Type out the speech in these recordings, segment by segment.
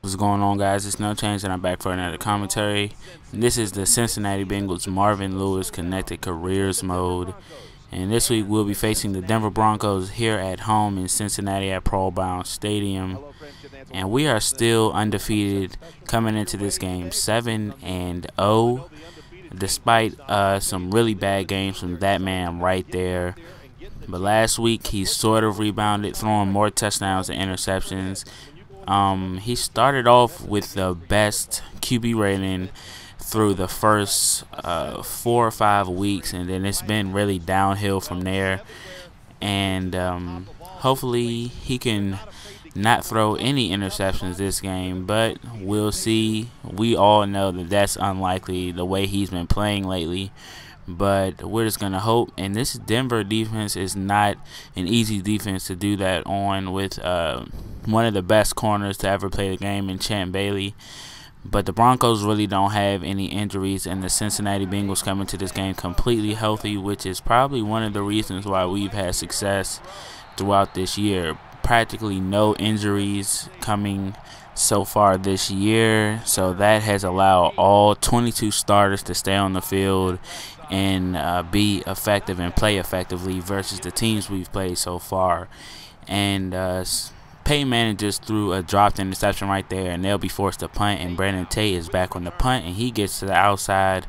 What's going on, guys? It's NoChainzz, and I'm back for another commentary. This is the Cincinnati Bengals Marvin Lewis Connected Careers mode. And this week we'll be facing the Denver Broncos here at home in Cincinnati at Pearl-Bound Stadium. And we are still undefeated coming into this game, 7-0, despite some really bad games from that man right there. But last week he sort of rebounded, throwing more touchdowns and interceptions. He started off with the best QB rating through the first 4 or 5 weeks, and then it's been really downhill from there. And hopefully he can not throw any interceptions this game, but we'll see. We all know that that's unlikely the way he's been playing lately, but we're just gonna hope. And this Denver defense is not an easy defense to do that on, with one of the best corners to ever play the game in Champ Bailey. But the Broncos really don't have any injuries, and the Cincinnati Bengals come into this game completely healthy, which is probably one of the reasons why we've had success throughout this year. Practically no injuries coming so far this year, so that has allowed all 22 starters to stay on the field and be effective and play effectively versus the teams we've played so far. And Peyton Manning just threw a dropped interception right there, and they'll be forced to punt, and Brandon Tate is back on the punt, and he gets to the outside,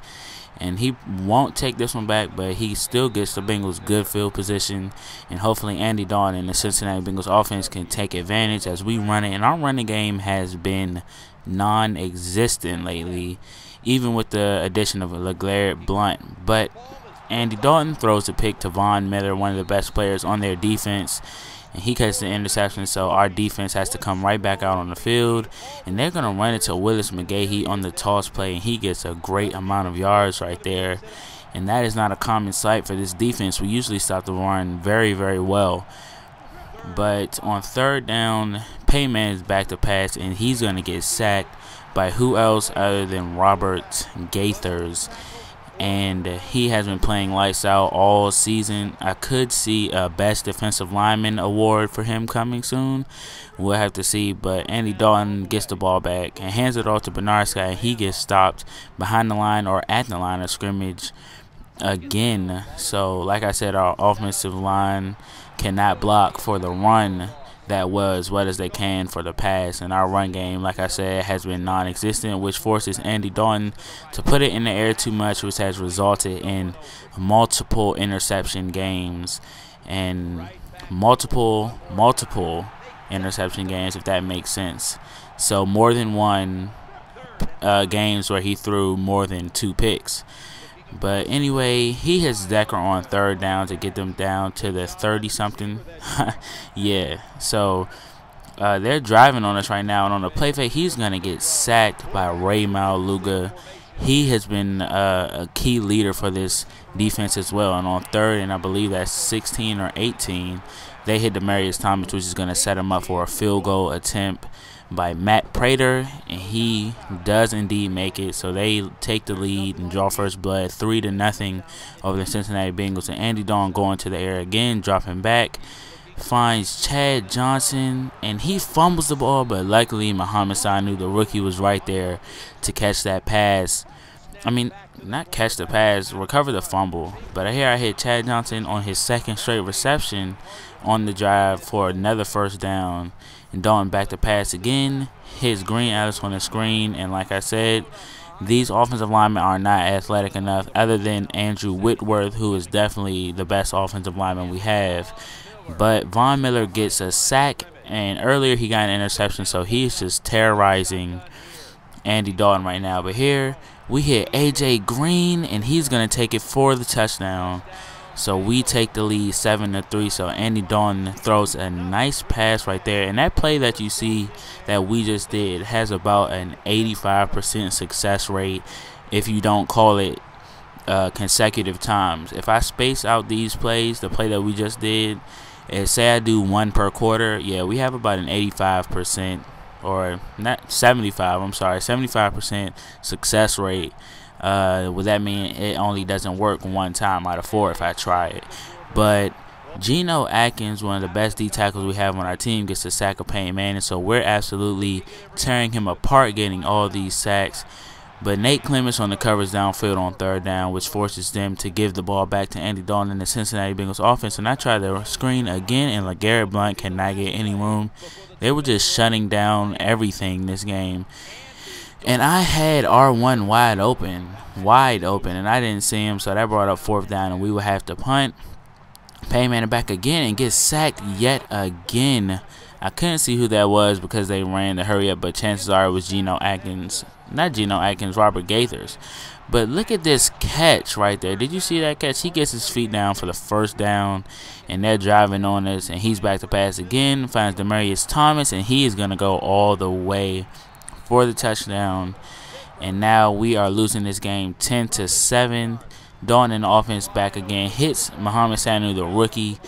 and he won't take this one back, but he still gets the Bengals good field position, and hopefully Andy Dalton and the Cincinnati Bengals offense can take advantage as we run it. And our running game has been non-existent lately, even with the addition of LeGarrette Blount. But Andy Dalton throws a pick to Von Miller, one of the best players on their defense, and he catches the interception, so our defense has to come right back out on the field, and they're going to run it to Willis McGahee on the toss play, and he gets a great amount of yards right there, and that is not a common sight for this defense. We usually stop the run very, very well. But on third down, Peyton Manning is back to pass, and he's going to get sacked by who else other than Robert Gaithers. And he has been playing lights out all season. I could see a Best Defensive Lineman award for him coming soon. We'll have to see. But Andy Dalton gets the ball back and hands it off to Bernard Scott, and he gets stopped behind the line or at the line of scrimmage again. So, like I said, our offensive line cannot block for the run that was what as they can for the pass, and our run game, like I said, has been non-existent, which forces Andy Dalton to put it in the air too much, which has resulted in multiple interception games and multiple interception games, if that makes sense. So more than one games where he threw more than 2 picks. But anyway, he hits Decker on third down to get them down to the 30-something. Yeah, so they're driving on us right now. And on the play fake, he's going to get sacked by Ray Maluga. He has been a key leader for this defense as well. And on third, and I believe that's 16 or 18, they hit Demaryius Thomas, which is going to set him up for a field goal attempt by Matt Prater, and he does indeed make it. So they take the lead and draw first blood 3-0 over the Cincinnati Bengals. And Andy Dalton going to the air again, dropping back, finds Chad Johnson, and he fumbles the ball, but luckily Muhammad Sanu, the rookie, was right there to catch that pass. I mean, not catch the pass, recover the fumble. But here I hit Chad Johnson on his second straight reception on the drive for another first down. And Dalton back to pass again, hits Green Ellis on the screen. And like I said, these offensive linemen are not athletic enough, other than Andrew Whitworth, who is definitely the best offensive lineman we have. But Von Miller gets a sack, and earlier he got an interception, so he's just terrorizing Andy Dalton right now. But here we hit A.J. Green, and he's going to take it for the touchdown. So we take the lead 7-3. So Andy Dalton throws a nice pass right there. And that play that you see that we just did has about an 85% success rate if you don't call it consecutive times. If I space out these plays, the play that we just did, and say I do 1 per quarter, yeah, we have about an 85%, or not 75, I'm sorry, 75% success rate. Would that mean it only doesn't work 1 time out of 4 if I try it? But Geno Atkins, one of the best D tackles we have on our team, gets a sack of Peyton Manning, so we're absolutely tearing him apart, getting all these sacks. But Nate Clements on the coverage downfield on third down, which forces them to give the ball back to Andy Dalton in the Cincinnati Bengals offense. And I tried to screen again, and LeGarrette Blount cannot get any room. They were just shutting down everything this game. And I had R1 wide open, and I didn't see him, so that brought up fourth down, and we would have to punt. Peyton Manning back again and gets sacked yet again. I couldn't see who that was because they ran the hurry up, but chances are it was Geno Atkins. Not Geno Atkins, Robert Gaithers. But look at this catch right there. Did you see that catch? He gets his feet down for the first down, and they're driving on us, and he's back to pass again. Finds Demaryius Thomas, and he is going to go all the way for the touchdown. And now we are losing this game 10-7. Dalton in the offense back again. Hits Mohamed Sanu, the rookie.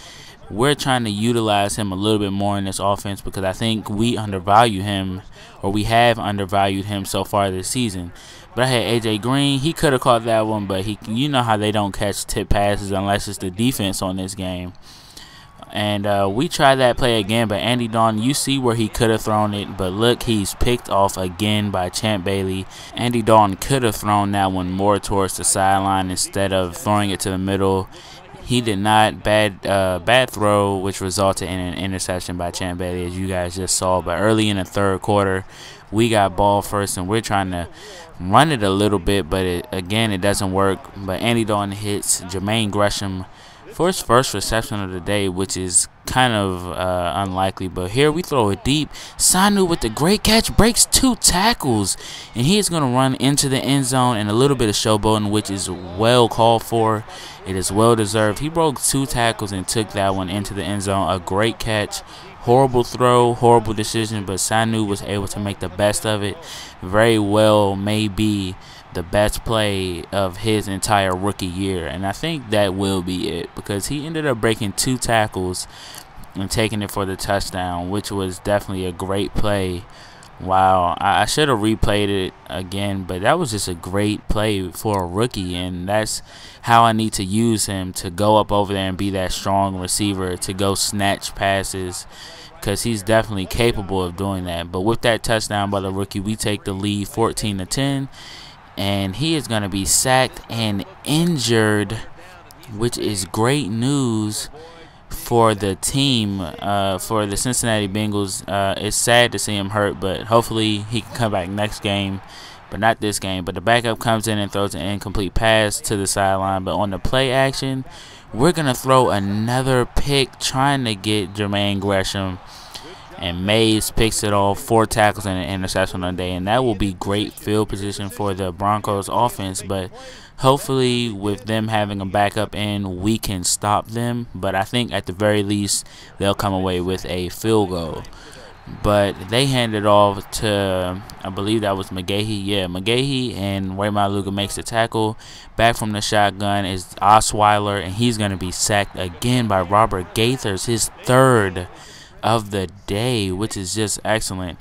We're trying to utilize him a little bit more in this offense because I think we undervalue him, or we have undervalued him so far this season. But I had AJ Green. He could have caught that one, but you know how they don't catch tip passes unless it's the defense on this game. And we tried that play again, but Andy Dalton, you see where he could have thrown it, but look, he's picked off again by Champ Bailey. Andy Dalton could have thrown that one more towards the sideline instead of throwing it to the middle. He did not. Bad throw, which resulted in an interception by Champ Bailey, as you guys just saw. But early in the third quarter, we got ball first, and we're trying to run it a little bit, but again, it doesn't work. But Andy Dalton hits Jermaine Gresham for his first reception of the day, which is kind of unlikely. But here we throw it deep. Sanu with the great catch, breaks 2 tackles, and he is going to run into the end zone, and a little bit of showboating, which is well called for. It is well deserved. He broke 2 tackles and took that one into the end zone. A great catch. Horrible throw, horrible decision, but Sanu was able to make the best of it. Very well may be the best play of his entire rookie year, and I think that will be it because he ended up breaking 2 tackles and taking it for the touchdown, which was definitely a great play. Wow, I should have replayed it again, but that was just a great play for a rookie, and that's how I need to use him, to go up over there and be that strong receiver, to go snatch passes, because he's definitely capable of doing that. But with that touchdown by the rookie, we take the lead 14-10, and he is going to be sacked and injured, which is great news for the team, for the Cincinnati Bengals. It's sad to see him hurt, but hopefully he can come back next game, but not this game. But the backup comes in and throws an incomplete pass to the sideline. But on the play action, we're going to throw another pick trying to get Jermaine Gresham, and Mays picks it off. 4 tackles and an interception on the day, and that will be great field position for the Broncos offense. But hopefully with them having a backup in, we can stop them. But I think at the very least they'll come away with a field goal. But they handed off to, I believe that was McGahee. Yeah, McGahee, and Ray Maluga makes the tackle. Back from the shotgun is Osweiler, and he's going to be sacked again by Robert Gaithers, his 3rd of the day, which is just excellent,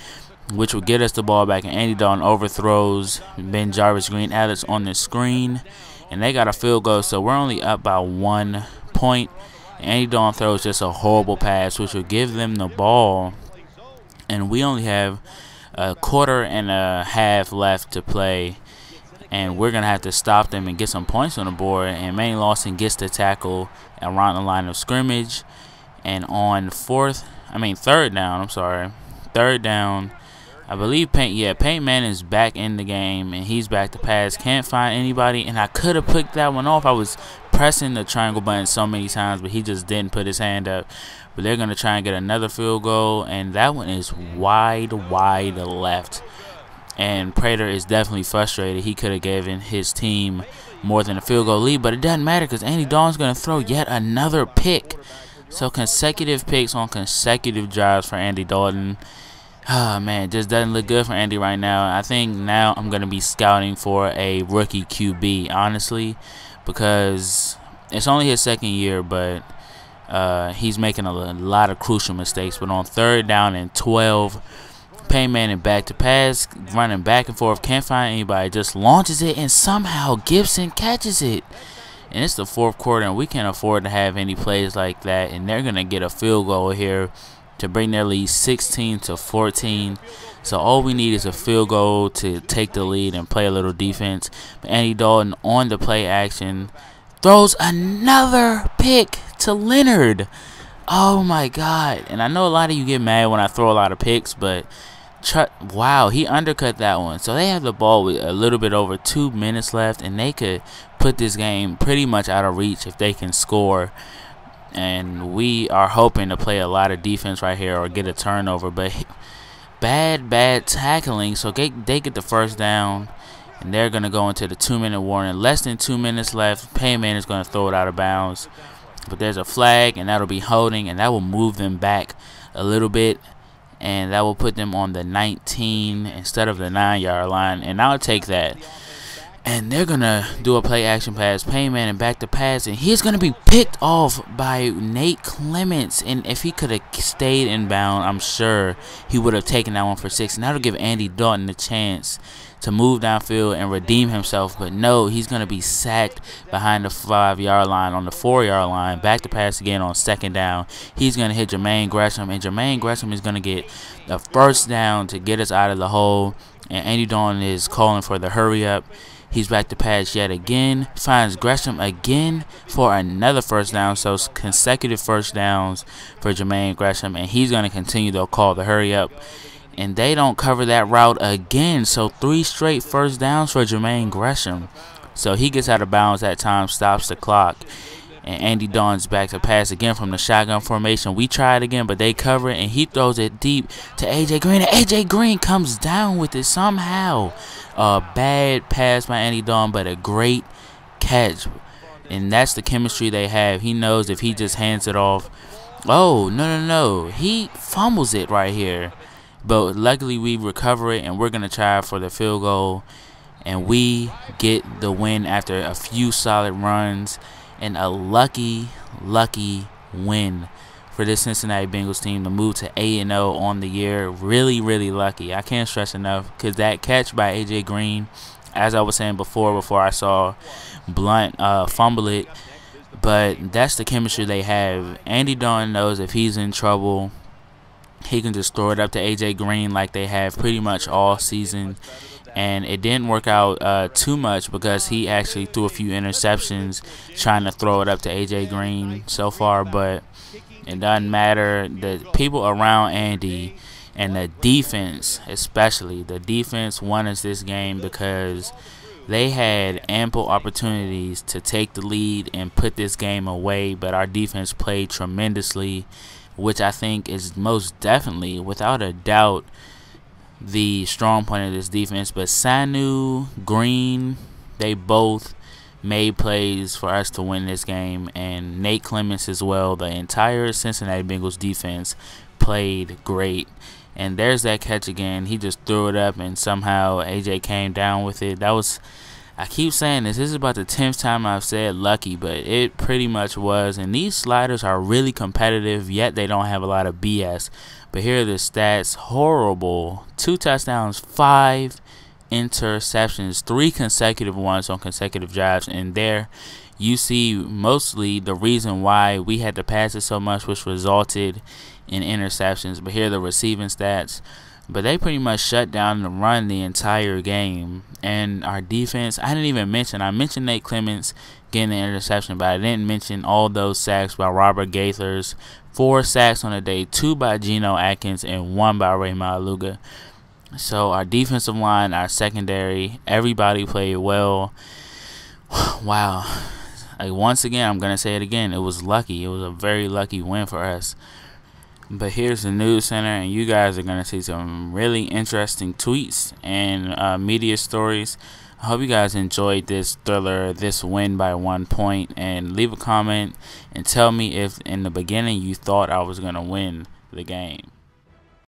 which will get us the ball back. And Andy Dalton overthrows Ben Jarvis Green Alex on the screen, and they got a field goal, so we're only up by 1 point. Andy Dalton throws just a horrible pass, which will give them the ball, and we only have a quarter and a half left to play, and we're gonna have to stop them and get some points on the board. And Manny Lawson gets the tackle around the line of scrimmage, and on third down, I believe Peyton Manning is back in the game, and he's back to pass. Can't find anybody, and I could have picked that one off. I was pressing the triangle button so many times, but he just didn't put his hand up. But they're going to try and get another field goal, and that one is wide left. And Prater is definitely frustrated. He could have given his team more than a field goal lead, but it doesn't matter because Andy Dalton's going to throw yet another pick. So consecutive picks on consecutive drives for Andy Dalton. Oh, man, it just doesn't look good for Andy right now. I think now I'm going to be scouting for a rookie QB, honestly, because it's only his 2nd year, but he's making a lot of crucial mistakes. But on 3rd down and 12, Peyton Manning back to pass, running back and forth, can't find anybody, just launches it, and somehow Gibson catches it. and it's the fourth quarter, and we can't afford to have any plays like that. And they're gonna get a field goal here to bring their lead 16-14. So all we need is a field goal to take the lead and play a little defense. But Andy Dalton on the play action throws another pick to Leonard. Oh my God. And I know a lot of you get mad when I throw a lot of picks, but wow, he undercut that one. So they have the ball with a little bit over 2 minutes left, and they could put this game pretty much out of reach if they can score. And we are hoping to play a lot of defense right here or get a turnover. But bad tackling. So they get the first down, and they're going to go into the 2-minute warning. Less than 2 minutes left. Payman is going to throw it out of bounds. But there's a flag, and that'll be holding, and that will move them back a little bit. And that will put them on the 19 instead of the 9-yard line. And I'll take that. And they're going to do a play action pass. Payman and back to pass. And he's going to be picked off by Nate Clements. And if he could have stayed inbound, I'm sure he would have taken that one for 6. And that'll give Andy Dalton the chance to move downfield and redeem himself. But no, he's going to be sacked behind the 5-yard line on the 4-yard line. Back to pass again on second down. He's going to hit Jermaine Gresham. And Jermaine Gresham is going to get the first down to get us out of the hole. And Andy Dalton is calling for the hurry up. He's back to pass yet again. Finds Gresham again for another first down. So consecutive first downs for Jermaine Gresham. And he's going to continue to call the hurry up. And they don't cover that route again. So 3 straight first downs for Jermaine Gresham. So he gets out of bounds that time, stops the clock. And Andy Dalton's back to pass again from the shotgun formation. We try it again, but they cover it. And he throws it deep to A.J. Green. And A.J. Green comes down with it somehow. A bad pass by Andy Dalton, but a great catch. And that's the chemistry they have. He knows if he just hands it off. Oh, no. He fumbles it right here. But luckily we recover it, and we're going to try for the field goal. And we get the win after a few solid runs. And a lucky win for this Cincinnati Bengals team to move to 8-0 on the year. Really lucky. I can't stress enough, because that catch by A.J. Green, as I was saying before I saw Blunt fumble it. But that's the chemistry they have. Andy Dalton knows if he's in trouble, he can just throw it up to A.J. Green like they have pretty much all season. And it didn't work out too much, because he actually threw a few interceptions trying to throw it up to A.J. Green so far. But it doesn't matter. The people around Andy and the defense, especially, the defense won us this game, because they had ample opportunities to take the lead and put this game away. But our defense played tremendously, which I think is most definitely, without a doubt, the strong point of this defense. But Sanu, Green, they both made plays for us to win this game, and Nate Clements as well. The entire Cincinnati Bengals defense played great. And there's that catch again. He just threw it up, and somehow AJ came down with it. That was, I keep saying this is about the 10th time I've said lucky, but it pretty much was. And these sliders are really competitive, yet they don't have a lot of BS. But here are the stats. Horrible. 2 touchdowns, 5 interceptions, 3 consecutive ones on consecutive drives. And there you see mostly the reason why we had to pass it so much, which resulted in interceptions. But here are the receiving stats. But they pretty much shut down the run the entire game. And our defense, I mentioned Nate Clements getting the interception, but I didn't mention all those sacks by Robert Gaithers. 4 sacks on the day, 2 by Geno Atkins and 1 by Ray Maluga. So our defensive line, our secondary, everybody played well. Wow. Like, once again, I'm going to say it again. It was lucky. It was a very lucky win for us. But here's the news center, and you guys are going to see some really interesting tweets and media stories. I hope you guys enjoyed this thriller, this win by 1 point, and leave a comment and tell me if in the beginning you thought I was going to win the game.